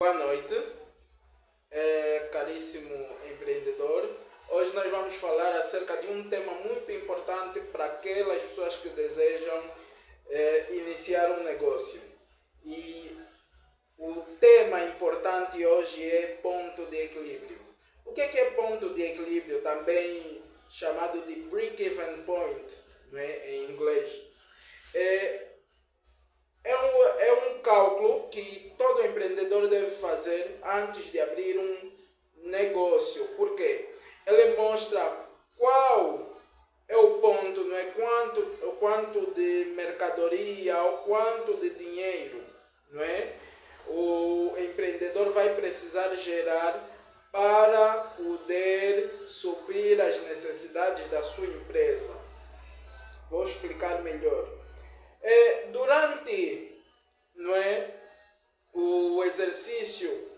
Boa noite, caríssimo empreendedor. Hoje nós vamos falar acerca de um tema muito importante para aquelas pessoas que desejam iniciar um negócio. E o tema importante hoje é ponto de equilíbrio. O que é ponto de equilíbrio? Também chamado de break-even point, não é? Em inglês. É, é um cálculo que todo empreendedor deve fazer antes de abrir um negócio. Por quê? Ele mostra qual é o ponto, não é? O quanto de mercadoria, o quanto de dinheiro, não é? O empreendedor vai precisar gerar para poder suprir as necessidades da sua empresa. Vou explicar melhor. Durante, não é, o exercício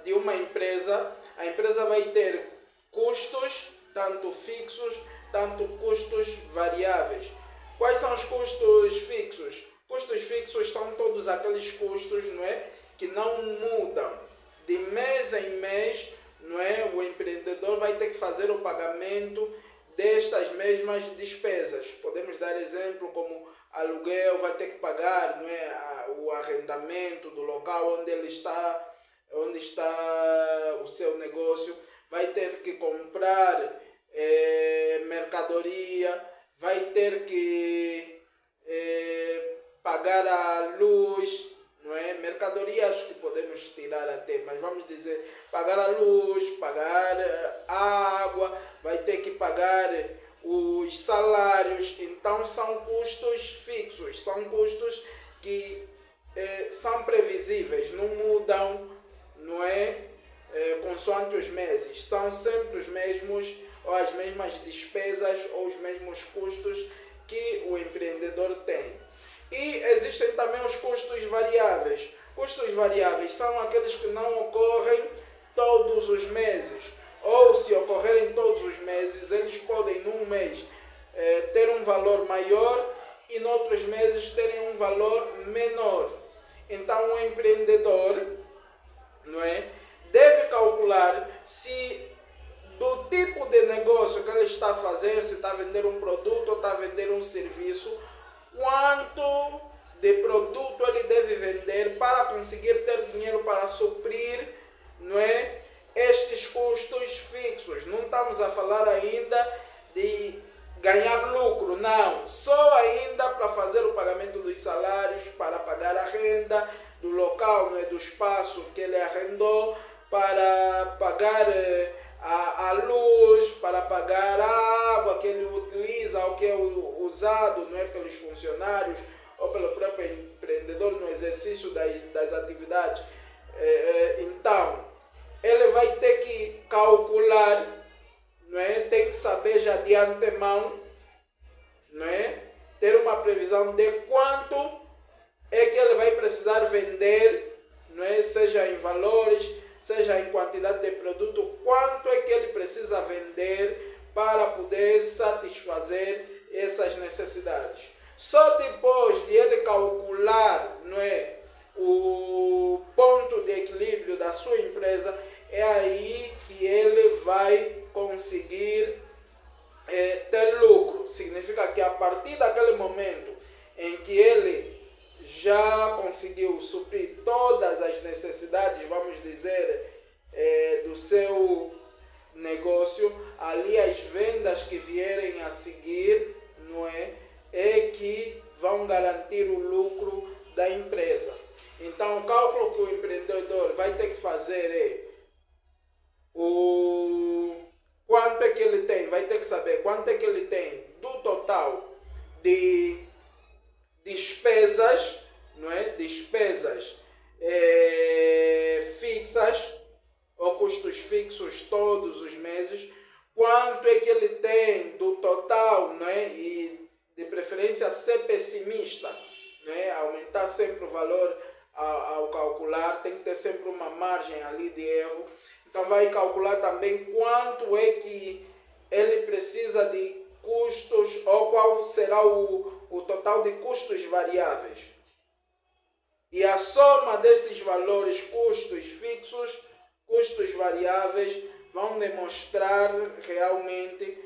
de uma empresa, a empresa vai ter custos, tanto fixos, tanto custos variáveis. Quais são os custos fixos? Custos fixos são todos aqueles custos, não é, que não mudam. De mês em mês, não é, o empreendedor vai ter que fazer o pagamento destas mesmas despesas. Podemos dar exemplo como aluguel, vai ter que pagar, não é, o arrendamento do local onde está o seu negócio, vai ter que comprar mercadoria, vai ter que pagar a luz, não é? Mercadoria acho que podemos tirar até, mas vamos dizer, pagar a luz, pagar a água, vai ter que pagar os salários. Então são custos fixos, são custos que são previsíveis, não mudam, não é? Consoante os meses, são sempre os mesmos, ou as mesmas despesas, ou os mesmos custos que o empreendedor tem. E existem também os custos variáveis. Custos variáveis são aqueles que não ocorrem todos os meses, ou se ocorrerem todos os meses, eles podem num mês ter um valor maior e noutros meses terem um valor menor. Então o empreendedor, não é, deve calcular se do tipo de negócio que ele está a fazer, se está a vender um produto ou está a vender um serviço, quanto de produto ele deve vender para conseguir ter dinheiro para suprir, não é, estes custos fixos. Não estamos a falar ainda de ganhar lucro, não. Só ainda para fazer o pagamento dos salários, para pagar a renda do local, não é, do espaço que ele arrendou, para pagar a luz, para pagar a água que ele utiliza ou que é usado, não é, pelos funcionários ou pelo próprio empreendedor no exercício das atividades. Então, ele vai ter que calcular, não é? Tem que saber já de antemão, não é? Ter uma previsão de quanto é que ele vai precisar vender, não é? Seja em valores, seja em quantidade de produto, quanto é que ele precisa vender para poder satisfazer essas necessidades. Só depois de ele calcular, não é, o ponto de equilíbrio da sua empresa, é aí que ele vai conseguir ter lucro. Significa que a partir daquele momento em que ele já conseguiu suprir todas as necessidades, vamos dizer, do seu negócio, ali as vendas que vierem a seguir, não é, que vão garantir o lucro da empresa. Então o cálculo que o empreendedor vai ter que fazer é quanto é que ele tem, vai ter que saber quanto é que ele tem do total de despesas, não é? Despesas fixas ou custos fixos todos os meses, quanto é que ele tem do total, não é? E de preferência ser pessimista, não é? Aumentar sempre o valor ao calcular, tem que ter sempre uma margem ali de erro. Então vai calcular também quanto é que ele precisa de custos, ou qual será o total de custos variáveis. E a soma destes valores, custos fixos, custos variáveis, vão demonstrar realmente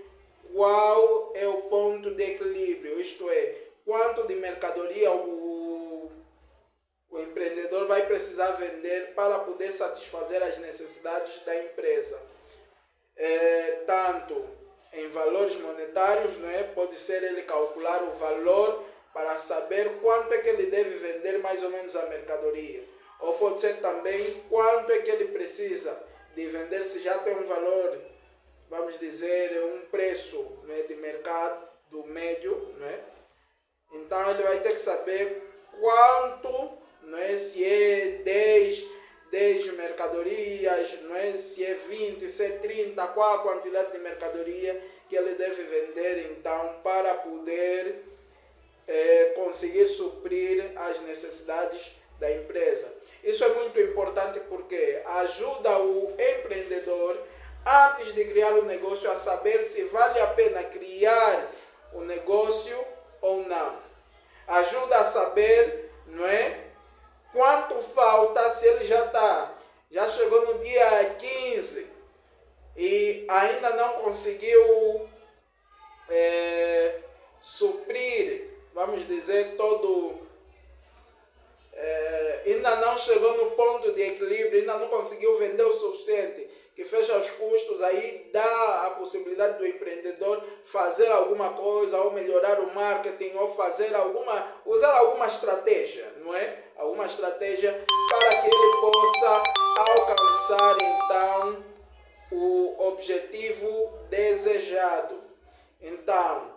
qual é o ponto de equilíbrio, isto é, quanto de mercadoria o empreendedor vai precisar vender para poder satisfazer as necessidades da empresa. Tanto em valores monetários, não é? Pode ser ele calcular o valor para saber quanto é que ele deve vender mais ou menos a mercadoria. Ou pode ser também quanto é que ele precisa de vender, se já tem um valor, vamos dizer, um preço, né, de mercado médio, né? Então ele vai ter que saber quanto, não é, se é 10 mercadorias, não é, se é 20, se é 30, qual a quantidade de mercadoria que ele deve vender então para poder conseguir suprir as necessidades da empresa. Isso é muito importante porque ajuda o empreendedor, antes de criar o negócio, a saber se vale a pena criar o negócio ou não. Ajuda a saber, não é, quanto falta, se ele já chegou no dia 15 e ainda não conseguiu suprir, vamos dizer, ainda não chegou no ponto de equilíbrio, ainda não conseguiu vender o suficiente, que fecha os custos, aí dá a possibilidade do empreendedor fazer alguma coisa, ou melhorar o marketing, ou usar alguma estratégia, não é? Alguma estratégia para que ele possa alcançar então o objetivo desejado. Então,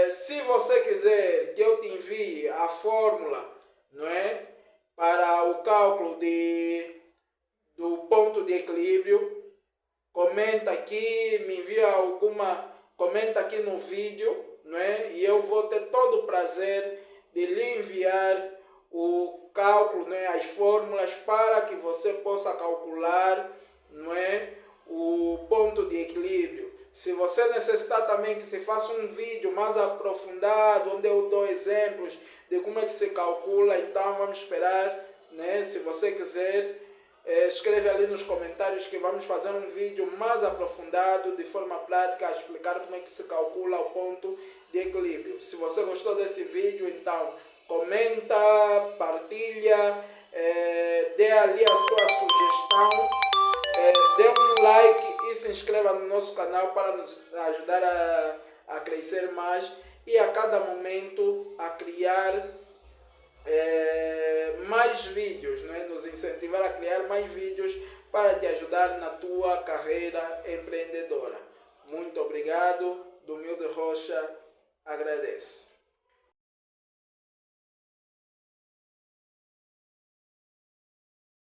se você quiser que eu te envie a fórmula, não é, para o cálculo do ponto de equilíbrio, comenta aqui, me envia comenta aqui no vídeo, não é? E eu vou ter todo o prazer de lhe enviar o cálculo, não é, as fórmulas para que você possa calcular, não é, o ponto de equilíbrio. Se você necessitar também que se faça um vídeo mais aprofundado, onde eu dou exemplos de como é que se calcula, então vamos esperar, né? Se você quiser, escreve ali nos comentários que vamos fazer um vídeo mais aprofundado, de forma prática, a explicar como é que se calcula o ponto de equilíbrio. Se você gostou desse vídeo, então comenta, partilha, dê ali a tua sugestão, dê um like e se inscreva no nosso canal para nos ajudar a crescer mais e a cada momento a criar mais vídeos, não é? Nos incentivar a criar mais vídeos para te ajudar na tua carreira empreendedora. Muito obrigado, Dumilde Rocha agradece.